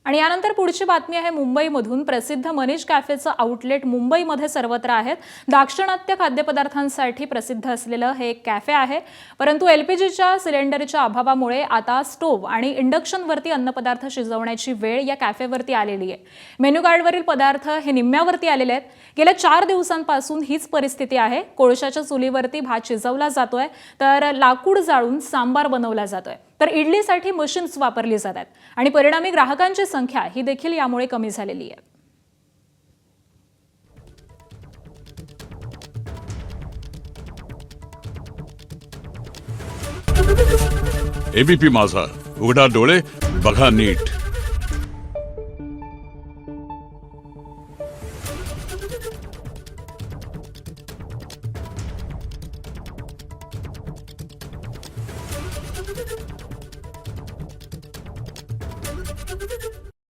आणि यानंतर पुढची बातमी आहे मुंबईमधून। प्रसिद्ध मनीष कॅफेचं आउटलेट मुंबईमध्ये सर्वत्र आहेत। दाक्षिणात्य खाद्यपदार्थांसाठी प्रसिद्ध असलेलं हे एक कॅफे आहे, परंतु एलपीजीच्या सिलेंडरच्या अभावामुळे आता स्टोव्ह आणि इंडक्शनवरती अन्नपदार्थ शिजवण्याची वेळ या कॅफेवरती आलेली आहे। मेन्यू कार्डवरील पदार्थ हे निम्म्यावरती आलेले आहेत। गेल्या 4 दिवसांपासून हीच परिस्थिती आहे। कोळशाच्या चुलीवरती भात शिजवला जातोय, तर लाकूड जाळून सांबार बनवला जातोय, तर इडलीसाठी मशीन्स वापरली जातात आणि परिणामी ग्राहकांची संख्या ही देखील यामुळे कमी झालेली आहे। एबीपी माझा, उघडा डोळे बघा नीट।